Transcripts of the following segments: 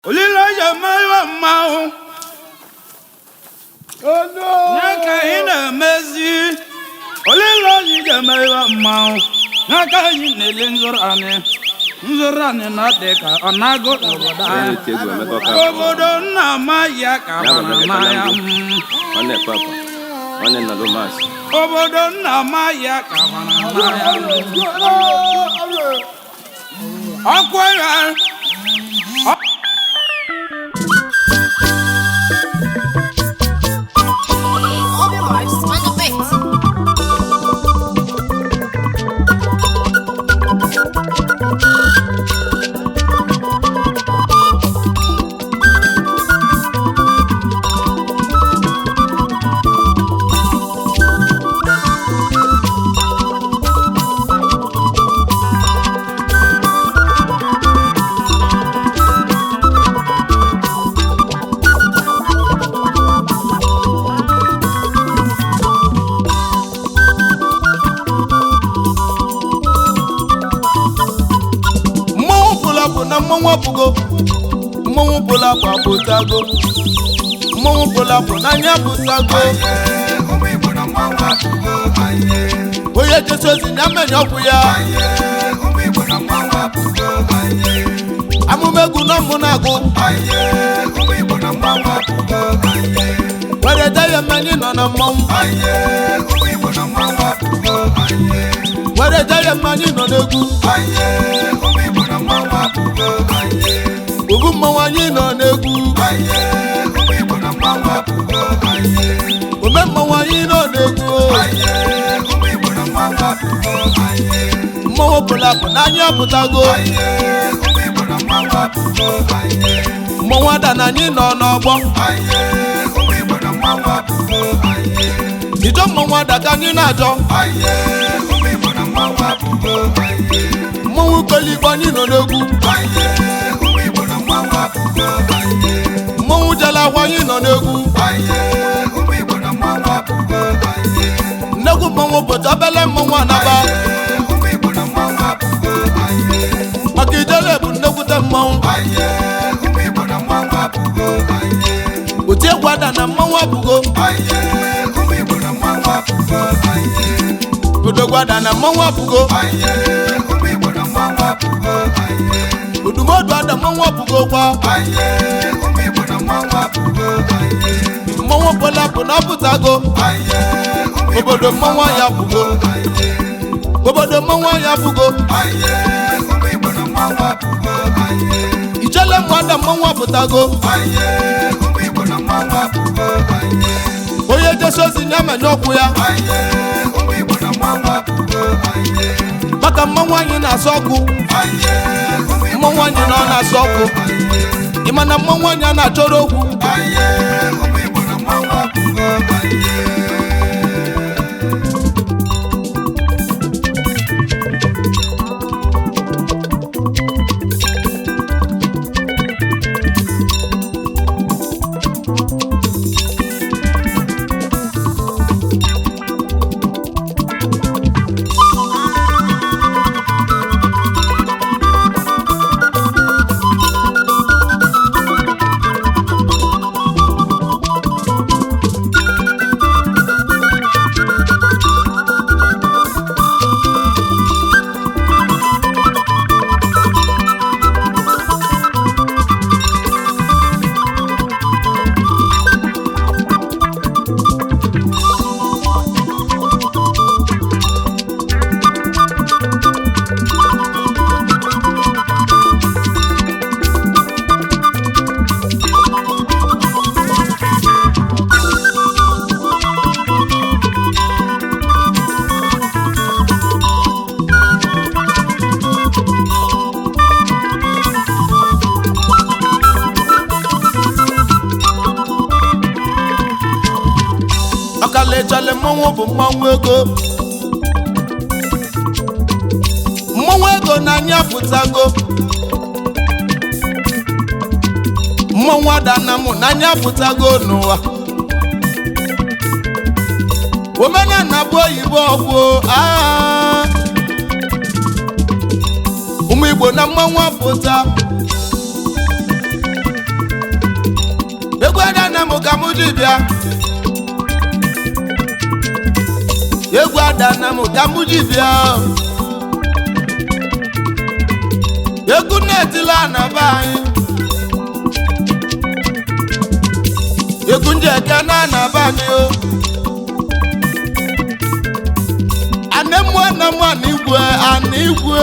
Olilo Jamaiwa Mmonwu. Oh no! Nyaka ina mezi. Olilo Jamaiwa Mmonwu. Nyaka ina nzorane. Nzorane na deka onago oboda. Obodo na maya ka maya. One papa. One na domas. Obodo na maya ka maya. Akwara. Mmonwu bola kwa botago. Mmonwu bola kwa nanya botago. Oye Jesu zinyame nyoku ya. Amumegu no munago. Wale daya mani nana mmonwu. Wale daya mani nana egu. Ogu mmanwu anyị nọ n'egwu. Ome mmanwu anyị nọ n'egwu. Mmanwu pụla bụ n'anya apụtago. Mmanwu ada na anyị nọ n'ọgbọ. Ijọ mmanwu ada ka anyị na-ajọ. Mmanwu koligbo anyị nọ n'egwu. Mmonwu jala akwa anyị nọ n'egwu. Nnegwu mmonwu bụ obele mmonwu anaba. Maka ijele bụ nnekwute mmonwu. Oti egwu ada na mmonwu abụgo. Odogwu ada na mmonwu abụgo. Odumodu ada mmonwu abụgo kwa. Mmonwu bola bụ na ọpụtago. Obodo mmonwu ya bụgo. Obodo mmonwu ya bụgo. Ijele mwada mmonwu apụtago. Oye Jesu zinyame n'okwu ya. Maka mmonwu anyị na-asọ ọkụ. Mmonwu anyị nọ na-asọ ọkụ. Ịma na mmonwu anyị na-achọrọ okwu. Ọkalechale mmonwu bụ mmonwu ego. Mmonwu ego n'anya apụtago. Mmonwu ada na mụ n'anya apụtago n'ụwa. Omenala bụ oyibo ọgwụ. Ụmụ Igbo na mmonwu apụta. na m ka m ji bịa egwu ada na m ka m ji bịa egwu na-etila na be anyị egwu ndị eke na be anyị anemụọ na mụ ana igwe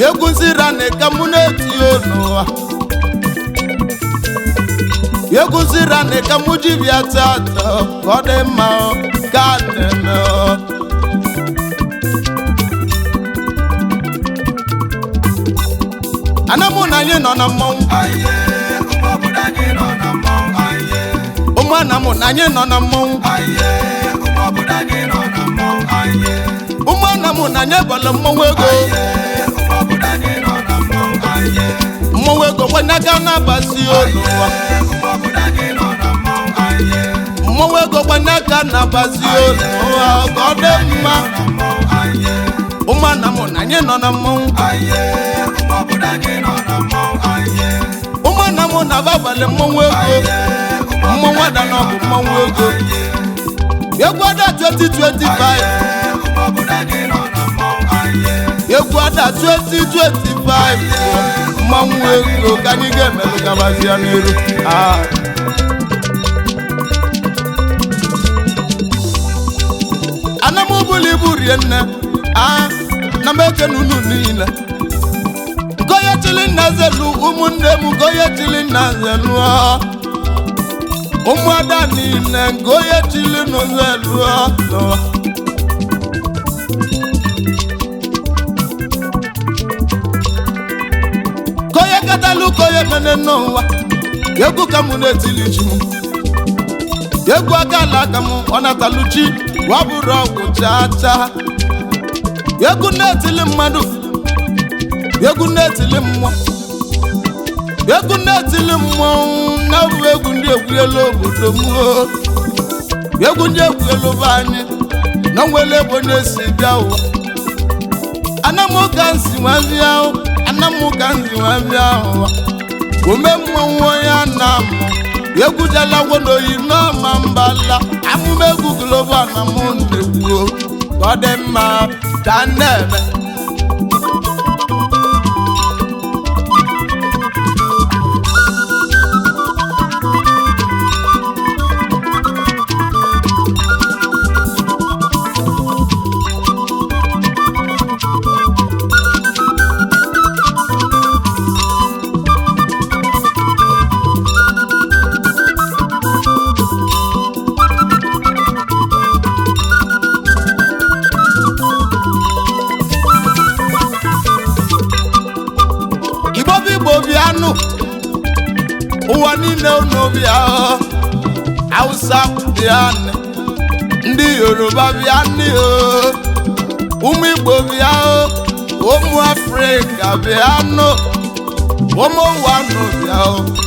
egwu zira na ka mụ na-eti n'ụwa egwu zira na ka mụ ji bịa tata ka ọ dị mma ka na-eme anamụ na anyị nọ na mmọnwụ ụmụ anamụ na anyị nọ na mmọnwụ ụmụ anamụ na anyị bọlụ mmọnwụ ego mmọnwụ ego kwenye aka na-agbasi n'ụwa mmọnwụ ego kwenye aka na-agbasi n'ụwa ka ọ dị mma ụmụ anamụ na anyị nọ na mmọnwụ ụmụ anamụ na-abalị mmọnwụ ego mmọnwụ ada na ọ bụ mmọnwụ ego egwu ada 2025 egwu ada 2025 mmọnwụ ego ka anyị ga-emelụ gabazia n'iru anamụ bụrụ ibu rie nne na m ekene unu niile ngoye chili nna zelu ụmụnne m ngoye chili nna zelu ụmụada niile ngoye chili n'ozelu koye katalu koye mene n'ụwa egwu ka mụ na-etili chi m egwu akala aka m ọ natalu chi wabụrụ ọgwụ chaa egwu na-etili mmadụ egwu na-etili mmụọ egwu na-etili mmụọ na bụ egwu ndị egwuelu obodo m egwu ndị egwuelu be anyị na nwere ebo na-esi bịa ụwa anamuka nsi nwa bịa ụwa ome mmọnwụ ya na mụ egwu jalagwo n'oyi n'ọma mbala amụma egwu global na mụ na-egwuo ka ọ dị mma ka na-eme ụwa niile n'obi Hausa bịa ndị Yoruba bịa ụmụ Igbo bịa ụmụ Afrịka bịa ụmụ ụwa bịa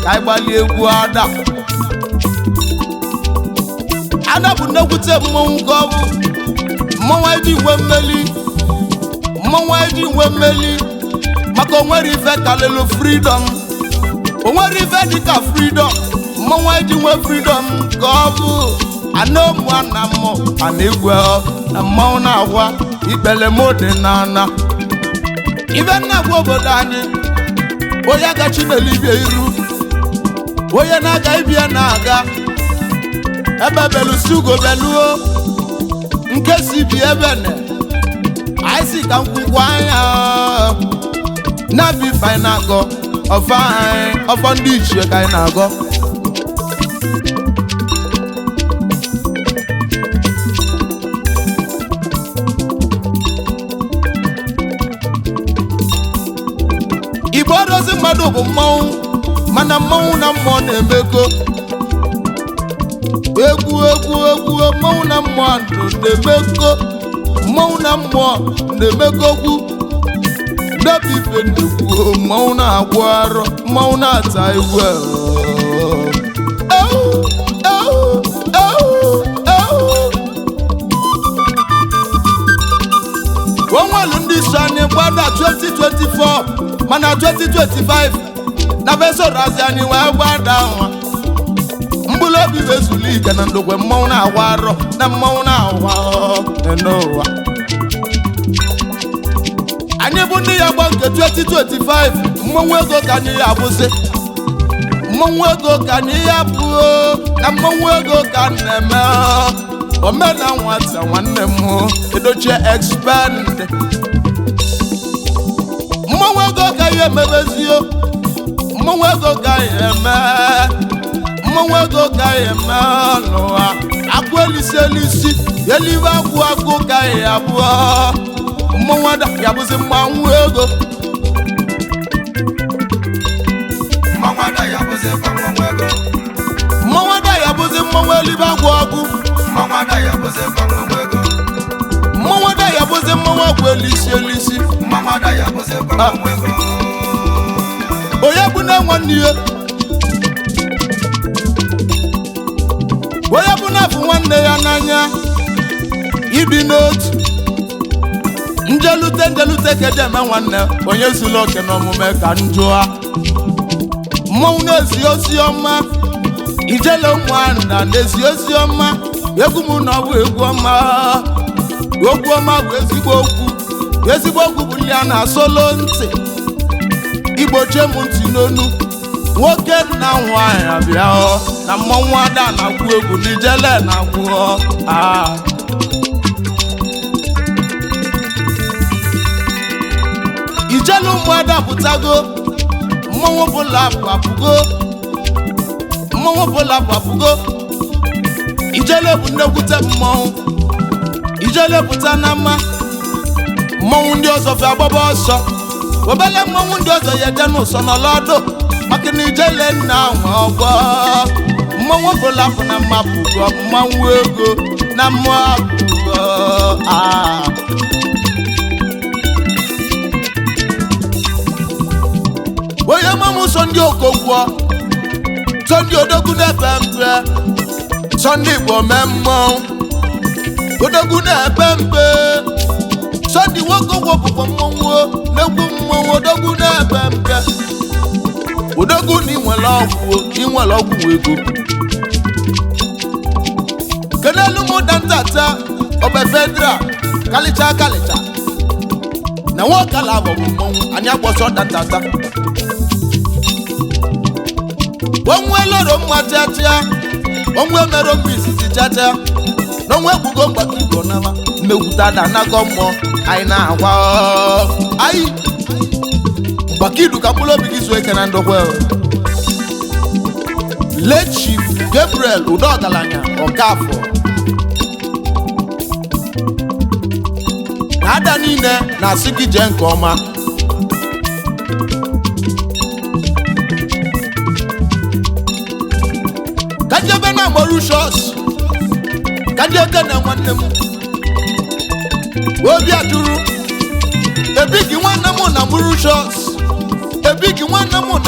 ka anyị gbalịa egwu Ada bụ nnekwute mmọnwụ ka ọ bụ mmọnwụ eji nwe mmeli maka onwere ife kalelu freedom onwere ife dịka freedom mmọnwụ eji nwe freedom ka ọ bụ anụmụ anamụ ana-egwu na mmọnwụ na-agwa ikpele m dị n'ana ife nna-agwa obodo anyị onye agachi n'elibia iru onye na-aga ibia na-aga ebe belusugo beluo nke si bi ebe ne anyị si ka nkwụkwọ anya na bife anyị na-agọ ọfọ ndị ichie ka anyị na-agọ Igbo odozi mmadụ bụ mmọnwụ mana mmọnwụ na mmụọ na-emekọ egwu mmọnwụ na mmụọ na-emekọ mmọnwụ na mmụọ na-emekọkwu debi ife nnukwu mmọnwụ na-agwụ arụ mmọnwụ na-ata egwu onwelu ndị so anyị gbada 2024 mana 2025 na beso razi anyị wee gbada nwa mgbụlụ obi bezuli ike na ndogwe mmanwụ na-awa arọ na mmanwụ na-awa n'ụwa anyị bụ ndị ya gba nke 2025 mmanwụ ego ka anyị ya bụzi mmanwụ ego ka anyị ya bụ na mmanwụ ego ka na-eme omena nwata nwanne m edochie expand mmanwụ ego ka ya emebezio mmanwụ ego ka ya eme mmanwụ ego ka ya eme n'ụwa akụ elisi elibe agwụ ka ya abụọ mmanwụ Adah ya bụzi mmanwụ ego Mmanwụ Adah ya bụzi mmanwụ ego mmanwụ Adah ya bụzi mmanwụ elibe agwụ Mmanwụ Adah ya bụzi mmanwụ ego mmanwụ Adah ya bụzi mmanwụ agwụ elisi Mmanwụ Adah ya bụzi mmanwụ ego onye bụ na nwanne ya onye bụ na afụ nwanne ya n'anya ibi n'otu njelute kedeme nwanne onye zuru oke n'omume ka njụa mmanwụ na-ezi ozi ọma ijele ụmụanda na-ezi ozi ọma egwu m na ọ bụ egwu ọma bụ ezigbo okwu bụ ndị a na-asolo ntị igbochie m ntị n'onu nwoke na nwaanyị abịa na mmanwụ Adah na-agwụ egwu n'ijele na-agwụ ijele ụmụada pụtago mmanwụ bụla apụgo ijele bụ nnekwute mmanwụ ijele pụta na mma mmanwụ ndị ọzọ fi agbaba ọsọ obele mmanwụ ndị ọzọ ya ede n'ụsọ n'ọlọdụ maka na ijele nna nwe ọgbọ mmanwụ bụla apụ na mma pụgo mmanwụ ego na mmụọ apụgo onye mamụ Sunday Okogwo Sunday odogwu na-epe mpe Sunday Igbo mee mmọnwụ odogwu na-epe mpe Sunday Okogwo bụkwa mmọnwụ na-egwu mmọnwụ odogwu na-epe mpe odogwu na inwere ọgwụ ego kenelu mụ dantata ọba federal kalicha na nwoke ala bụ mmọnwụ anyị agbọsọ dantata onwe loro mma chacha onwe mere mbisi chacha na onwe gbugo mgbata igbo nama mmegwuta Adah nago mmụọ anyị na-agwa anyị mgbakidu ka mkpụrụ obi gị zuo ike na ndokwe late Chief Gabriel Udogalanya Okafọ na Adah niile na-asị gị jee nke ọma kanjebe na Mauritius kanjebe na nwanne m obi atụrụ ebigi nwanne m na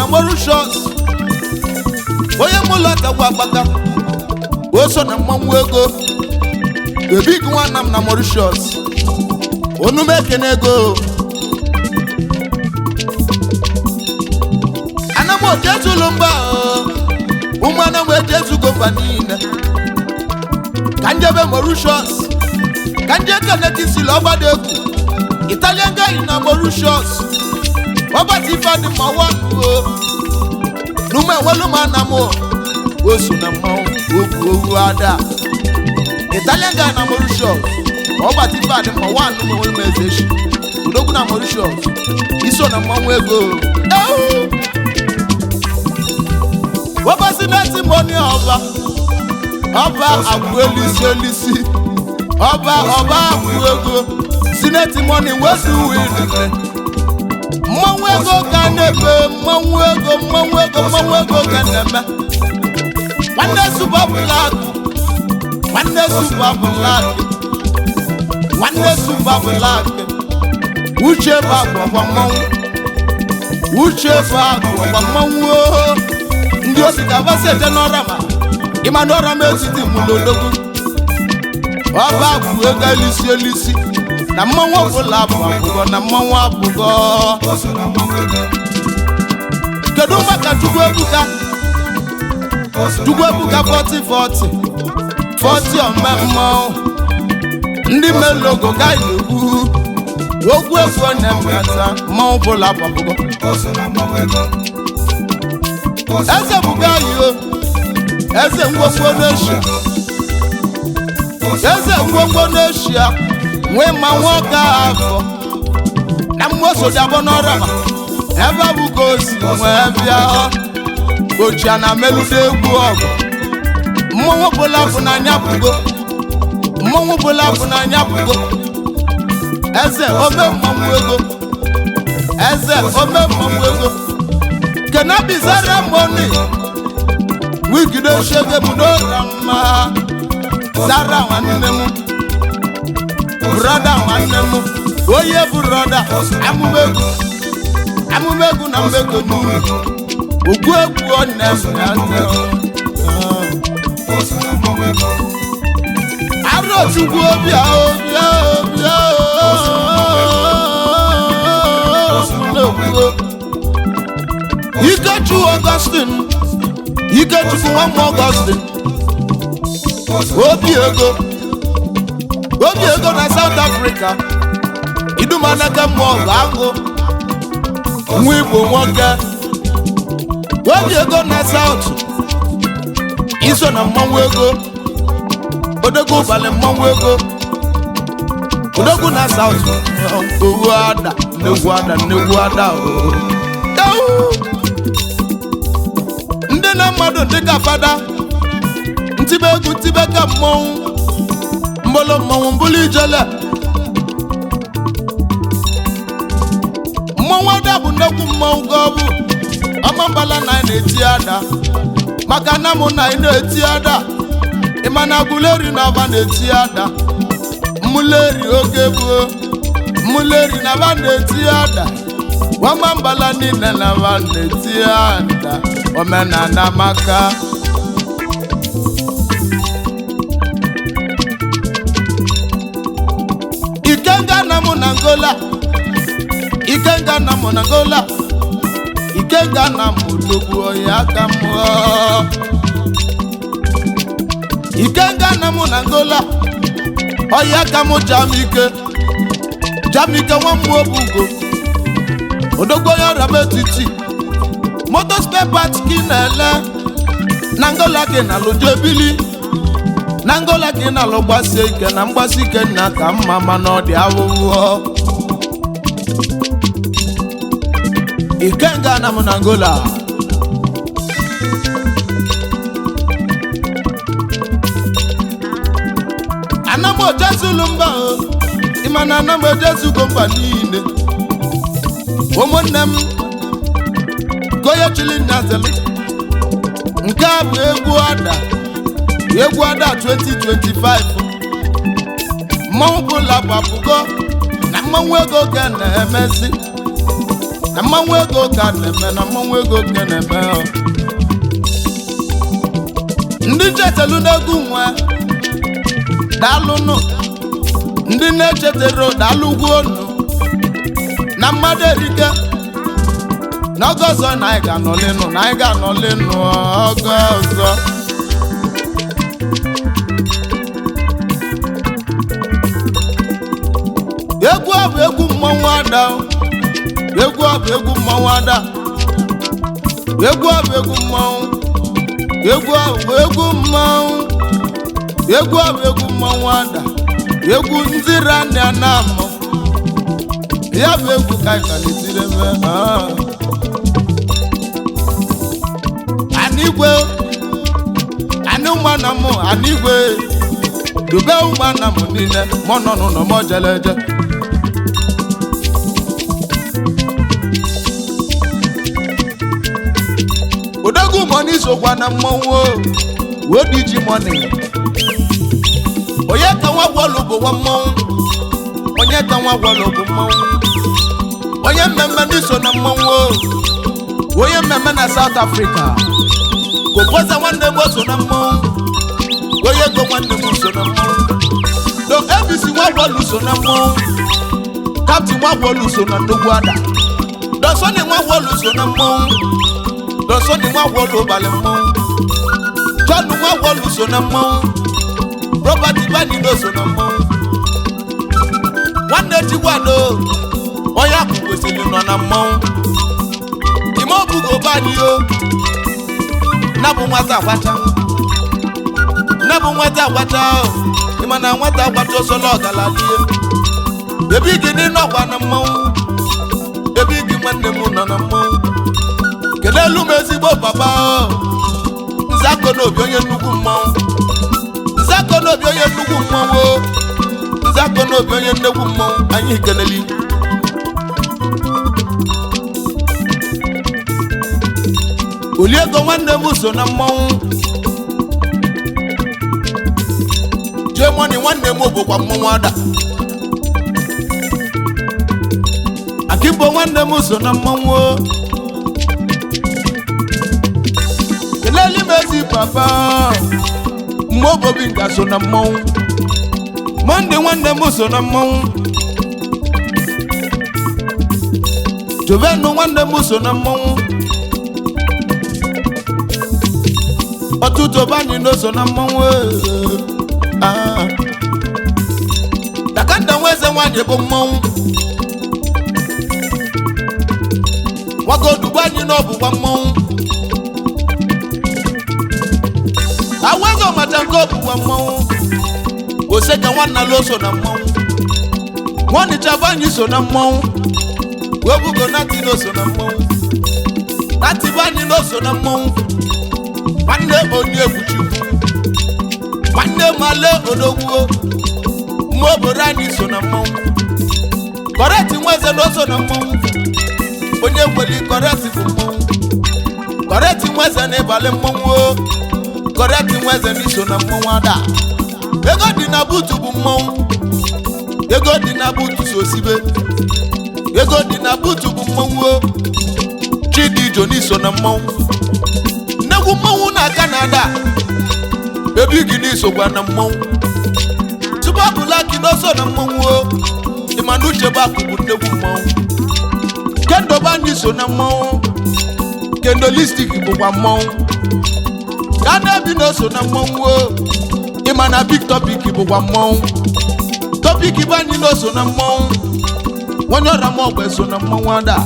Mauritius onye mụlọ takwa akpaka oso na mmanwụ ego ebigi nwanne m na Mauritius onume ekene ego anam ojetulu mba ụmụana m ejezugo mba niile ka njebe Mauritius ka nje kenekisili ọgbada egwu Italian guy na Mauritius ọgbata ife dị ma wanuo n'ume enwelu m ana m osu na mmanwụ owu Adah Italian guy na Mauritius ọgbata ife dị ma wanu m enwelu m ezeshi udogwu na Mauritius iso na mmanwụ ego wabasi neti moni ọba agwụ elisi ọba agwụ ego sineti moni wesu wine mmanwụ ego ka na-ebe mmanwụ ego ka na-eme nwanne Super Black uche bụ agwụgwa mmanwụ ndị osikapa si eje n'ọrama ịma n'ọrama eziti mụlodogwu ọba agwụ ego elisi na mmanwụ ọbụla abụgo na mmanwụ abụgo kedu maka maka Chukwebuka 40 omemmo ndị melogo ga egwu okwu egwu na-emeta ma ọ bụla gbapụgo eze buga yo eze ngwongwo n'eshia nwee ma nwoke afọ na mmoso jabọ n'ọrama ebe bụ ka o si nwee bịa ochia na melude egwu ọgụ mmọnwụ bụla bụ n'anya pụgo eze ome mmọnwụ ego kenabi zara moni wigide shege mudora ma zara nwanne m brother nwanne m oye brother amumegu na mbego n'uru ogwu egwu onne aro chukwu obia Ikechukwu Augustine nwa Augustine obi ego na South Africa idumanaka mmụọ agụ nwa Igbo nwoke obi ego na South iso na mmanwụ ego odogwu ụbalị mmanwụ ego odogwu na South owu Adah nnegwu Adah ndị na mmadụ dịka fada ntibe egwu ntibe ka mmọnwụ mbụlụ ijele mmọnwụ Adah bụ nnekwu mmọnwụ ka ọ bụ ọmambala na anyị na-eti Adah maka na mụ na anyị na-eti Adah ịma na agụleri na aba na-eti Adah mmụleri oge bụ mmụleri na aba na-eti Adah nwamambala niile na aba na-eti Adah omenala maka ikenga na mụ na Angola ikenga na mụ logbu oya aka mụọ ikenga na mụ na Angola oya aka mụ jamike nwa mmụọ bụ ugo odogbo ya rabe titi motor spare parts ki na-ele na Angola gị na lụjebili na Angola gị na alụ gbasie ike na mgbasi ike nna ka mma mana ọ dị ahụhụ ikenga na mụ na Angola anam ojezulu mba ịmana anam ojezugo mba niile ụmụnne m goye chili nazeli nke a bụ egwu Adah 2025 mmanwụ bụla gbapụgo na mmanwụ ego ka na-emezi na mmanwụ ego ka na-eme ndị chetelu n'egwu nwe daalụnụ ndị na-echetero daalụgwu onu na mmadụ erike n'oge ọzọ na anyị ga-anọlịnụ oge ọzọ egwu a bụ egwu mmanwụ Adah egwu a bụ egwu mmanwụ Adah egwu a bụ egwu mmanwụ Adah egwu ndị rania na amụ ya bụ egwu ka anyị kalitire anigwe dube ụmụana m niile mọ nọ n'ụlọ m jeleje odogwu mọni sokwa na mmọnwụ wodiji mọni onye ka nwa gwọlụ bụ nwa mmọnwụ onye mmemme n'iso na mmọnwụ onye mmemme na South Africa kopoza nwanne m so na mmọnwụ onye go nwanne m so na mmọnwụ do ABC nwa gwọlụ so na mmọnwụ Captain nwa gwọlụ so na nnukwu Adah do Sonny nwa gwọlụ so na mmọnwụ Doso ni nwa wolu bale mmọnwụ John nwa wolu so na mmọnwụ Robert Ibani no so na mmọnwụ Nwanne Chikwado onye akụ kwesịrị nọ na mmọnwụ Ime obugo bani yo na bụ nwata agbacha na bụ nwata agbacha ịma na nwata agbacha osolo ọgalalie ebe gị dị n'ọgba na mmọnwụ ebe gị nwanne m nọ na mmọnwụ kelelu m ezigbo papa Nzako n'obi onye nnukwu mmọnwụ Nzako n'obi onye nnukwu mmọnwụ Nzako n'obi onye nnukwu mmọnwụ anyị keleli Oliego nwanne m so na mmọnwụ Jemoni nwanne m bụkwa mmọnwụ Adah Akimbo nwanne m so na mmọnwụ Keleli mezi papa Mmobobi nga so na mmọnwụ Monde nwanne m so na mmọnwụ Jovenu nwanne m so na mmọnwụ Ọtụtụ bani no so na mmọnwụ Dakanda nweze nwanyị bụ mmọnwụ Wagodu bani no bụkwa mmọnwụ Awego matango bụkwa mmọnwụ Oseka nwanna lo so na mmọnwụ Nwonicha bani so na mmọnwụ Webugo nati no so na mmọnwụ Nati bani no so na mmọnwụ Nwanne onye Egwu Nwanne male odogwu Mmoboro anyị so na mmọnwụ Koreti nweze no so na mmọnwụ Onye nweli koreti bụ mmọnwụ Koreti nweze n'ịbalị mmọnwụ Koreti nweze n'iso na mmọnwụ Adah Ego dị na butu bụ mmọnwụ Ego dị na butu so sibe Ego dị na butu bụ mmọnwụ Chidijo n'iso na mmọnwụ Nnegwu mmọnwụ na Canada Ebi gị n'iso gwa na mmọnwụ Tubabula gị n'oso na mmọnwụ Imanuche Baku bụ nnegwu mmọnwụ Kendo Bani so na mmọnwụ Kendo Listik bụkwa mmọnwụ Gana bi no so na mmọnwụ Imana Big Topic bụkwa mmọnwụ Topic Bani no so na mmọnwụ Wanyora Mogbe so na mmọnwụ Adah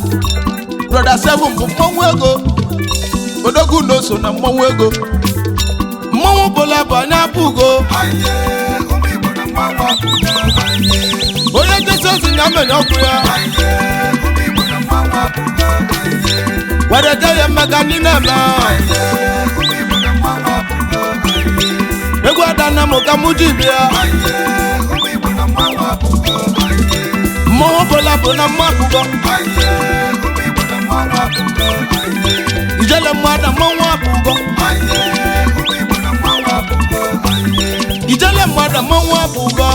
Brother Seven bụ mmọnwụ ego Odogwu no so na mmọnwụ ego Mmọnwụ bụla bụ anya apụgo Onye Jesu si na menye ọkụ ya Wadete ya mmega nina eme Egwu Adah na mụ ka mụ ji bịa Mmọnwụ bụla bụ na mmapụgo Ijele mmadụ mmọnwụ apụgo Ijele mmadụ mmọnwụ apụgo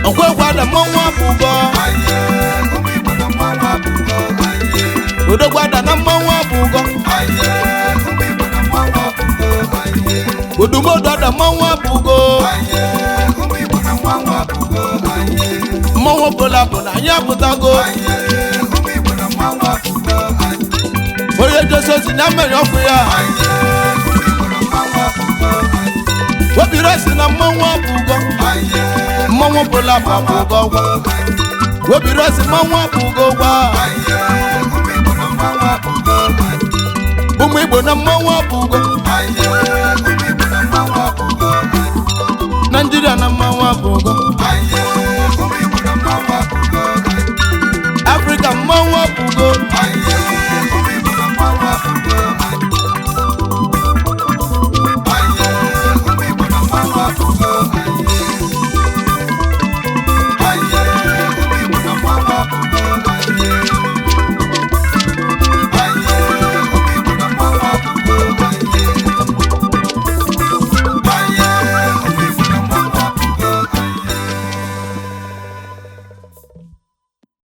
Ọkwa Egwu Adah mmọnwụ apụgo Odogwu Adah na mmọnwụ apụgo Odumodu Adah mmọnwụ apụgo Mmọnwụ bụla bụ na anyị apụtago Onye Jesu si na mmeri ọkụ ya Obiro si na mmọnwụ apụgo Mmọnwụ bụla bụ apụgo gwa Obiro si mmọnwụ apụgo gwa Ụmụ Igbo na mmọnwụ apụgo Nigeria na mmọnwụ apụgo